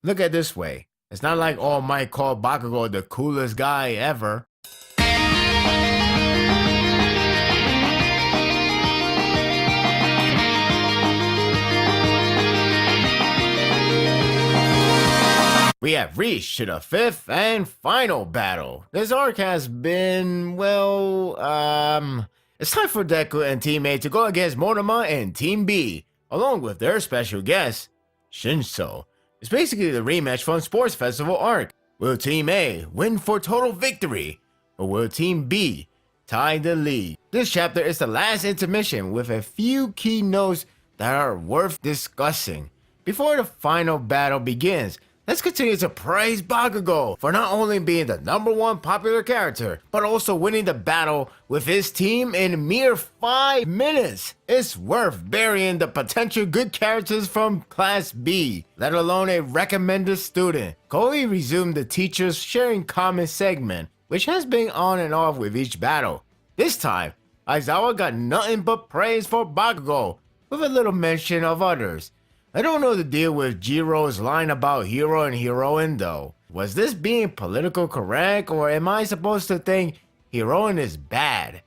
Look at it this way. It's not like All Might called Bakugo the coolest guy ever. We have reached to the fifth and final battle. This arc has been, it's time for Deku and Team A to go against Monoma and Team B, along with their special guest, Shinso. It's basically the rematch from Sports Festival arc. Will Team A win for total victory, or will Team B tie the lead? This chapter is the last intermission with a few key notes that are worth discussing. Before the final battle begins, let's continue to praise Bakugo for not only being the #1 popular character, but also winning the battle with his team in mere 5 minutes. It's worth burying the potential good characters from Class B, let alone a recommended student. Koei resumed the teachers sharing comments segment, which has been on and off with each battle. This time, Aizawa got nothing but praise for Bakugo, with a little mention of others. I don't know the deal with Jiro's line about hero and heroine though. Was this being political correct, or am I supposed to think heroine is bad?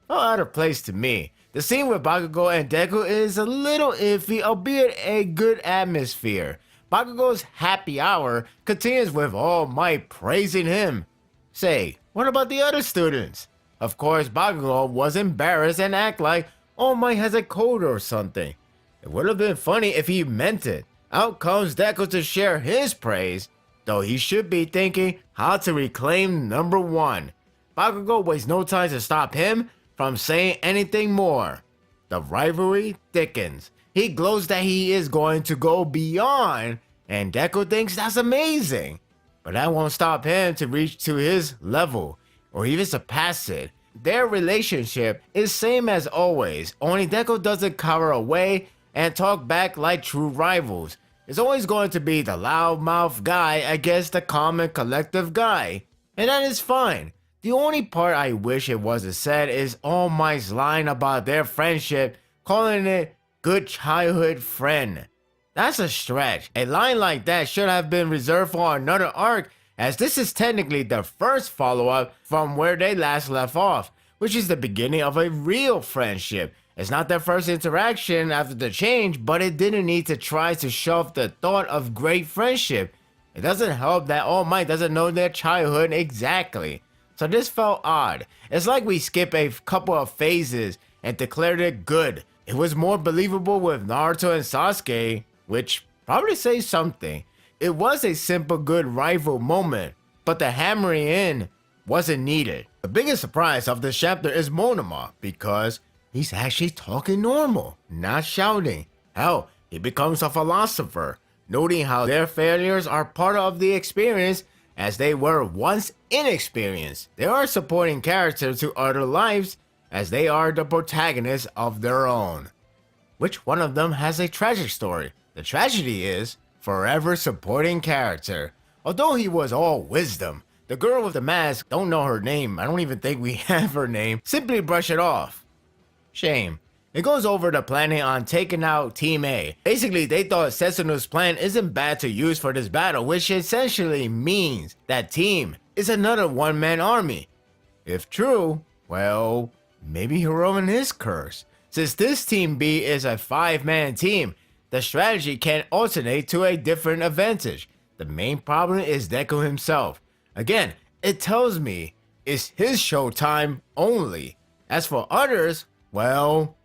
Felt out of place to me. The scene with Bakugo and Deku is a little iffy, albeit a good atmosphere. Bakugo's happy hour continues with All Might praising him. Say, what about the other students? Of course, Bakugo was embarrassed and act like All Might has a cold or something. It would have been funny if he meant it. Out comes Deku to share his praise, though he should be thinking how to reclaim #1. Bakugo wastes no time to stop him from saying anything more. The rivalry thickens. He glows that he is going to go beyond, and Deku thinks that's amazing. But that won't stop him to reach to his level, or even surpass it. Their relationship is same as always, only Deku doesn't cower away and talk back like true rivals. It's always going to be the loudmouth guy against the calm and collective guy, and that is fine. The only part I wish it wasn't said is All Might's line about their friendship, calling it good childhood friend. That's a stretch. A line like that should have been reserved for another arc, as this is technically the first follow-up from where they last left off, which is the beginning of a real friendship. It's not their first interaction after the change, but it didn't need to try to shove the thought of great friendship. It doesn't help that All Might doesn't know their childhood exactly. So this felt odd. It's like we skipped a couple of phases and declared it good. It was more believable with Naruto and Sasuke, which probably says something. It was a simple good rival moment, but the hammering in wasn't needed. The biggest surprise of this chapter is Monoma, because he's actually talking normal, not shouting. Hell, he becomes a philosopher, noting how their failures are part of the experience as they were once inexperienced. They are supporting characters to other lives as they are the protagonists of their own. Which one of them has a tragic story? The tragedy is forever supporting character. Although he was all wisdom, the girl with the mask, don't know her name, I don't even think we have her name, simply brush it off. Shame. It goes over the planning on taking out Team A. Basically, they thought Setsuno's plan isn't bad to use for this battle, which essentially means that Team is another one-man army. If true, well, maybe Hiromin is cursed. Since this Team B is a 5-man team, the strategy can alternate to a different advantage. The main problem is Deku himself. Again, it tells me it's his showtime only. As for others, well,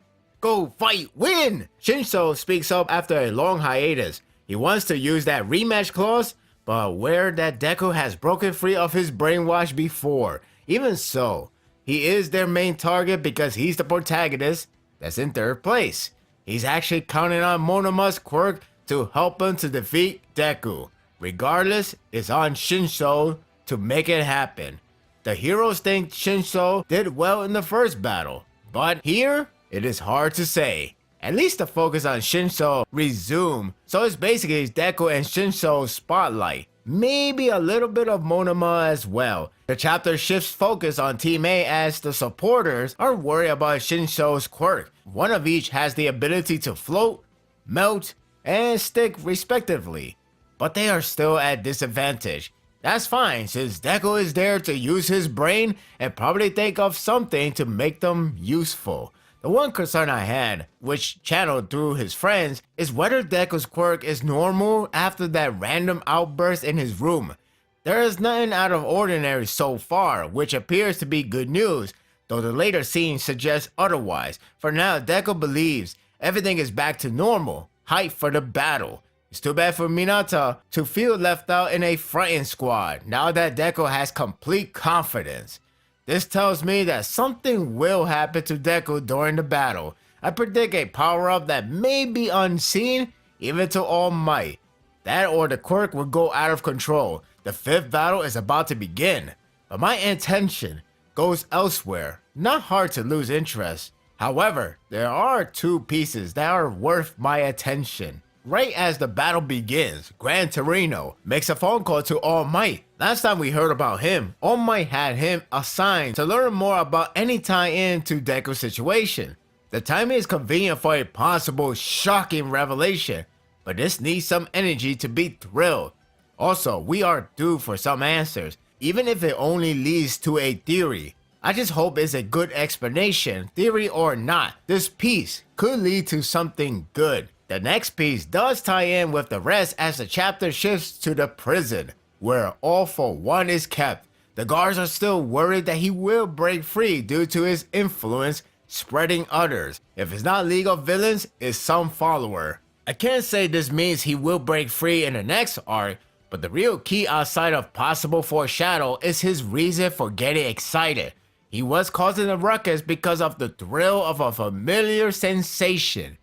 go fight, win! Shinso speaks up after a long hiatus. He wants to use that rematch clause, but aware that Deku has broken free of his brainwash before. Even so, he is their main target because he's the protagonist that's in third place. He's actually counting on Monoma's quirk to help him to defeat Deku. Regardless, it's on Shinso to make it happen. The heroes think Shinso did well in the first battle, but here, it is hard to say. At least the focus on Shinso resume, so it's basically Deku and Shinso's spotlight. Maybe a little bit of Monoma as well. The chapter shifts focus on Team A as the supporters are worried about Shinso's quirk. One of each has the ability to float, melt, and stick respectively. but they are still at disadvantage. That's fine, since Deku is there to use his brain and probably think of something to make them useful. The one concern I had, which channeled through his friends, is whether Deku's quirk is normal after that random outburst in his room. There is nothing out of ordinary so far, which appears to be good news, though the later scenes suggest otherwise. For now, Deku believes everything is back to normal, hype for the battle. It's too bad for Minata to feel left out in a fronting squad now that Deku has complete confidence. This tells me that something will happen to Deku during the battle. I predict a power-up that may be unseen even to All Might. That or the quirk will go out of control. The fifth battle is about to begin, but my intention goes elsewhere. Not hard to lose interest. However, there are two pieces that are worth my attention. Right as the battle begins, Gran Torino makes a phone call to All Might. Last time we heard about him, All Might had him assigned to learn more about any tie-in to Deku's situation. The timing is convenient for a possible shocking revelation, but this needs some energy to be thrilled. Also, we are due for some answers, even if it only leads to a theory. I just hope it's a good explanation, theory or not. This piece could lead to something good. The next piece does tie in with the rest as the chapter shifts to the prison, where All For One is kept. The guards are still worried that he will break free due to his influence spreading others. If it's not League of Villains, it's some follower. I can't say this means he will break free in the next arc, but the real key outside of possible foreshadow is his reason for getting excited. He was causing a ruckus because of the thrill of a familiar sensation.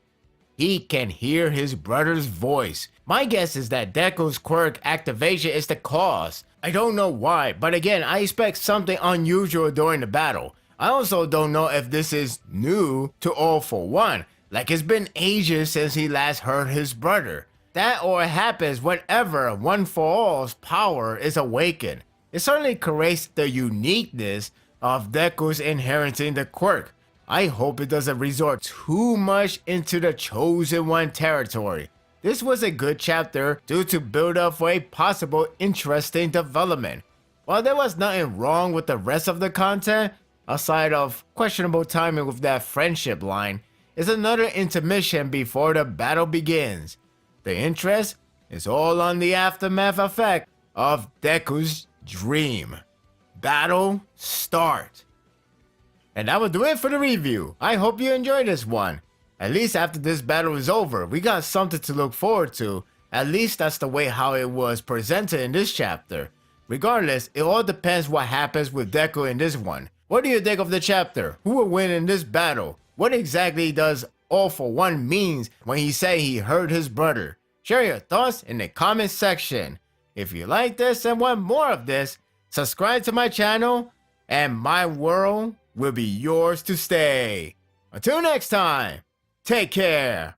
He can hear his brother's voice. My guess is that Deku's quirk activation is the cause. I don't know why, but again, I expect something unusual during the battle. I also don't know if this is new to All For One, like it's been ages since he last heard his brother. That or it happens whenever One For All's power is awakened. It certainly creates the uniqueness of Deku's inheriting the quirk. I hope it doesn't resort too much into the Chosen One territory. This was a good chapter due to build up for a possible interesting development. While there was nothing wrong with the rest of the content, aside of questionable timing with that friendship line, is another intermission before the battle begins. The interest is all on the aftermath effect of Deku's dream. Battle start. And that will do it for the review. I hope you enjoyed this one. At least after this battle is over, we got something to look forward to. At least that's the way how it was presented in this chapter. Regardless, it all depends what happens with Deku in this one. What do you think of the chapter? Who will win in this battle? What exactly does All For One means when he say he heard his brother? Share your thoughts in the comment section. If you like this and want more of this, subscribe to my channel and my world will be yours to stay. Until next time, take care.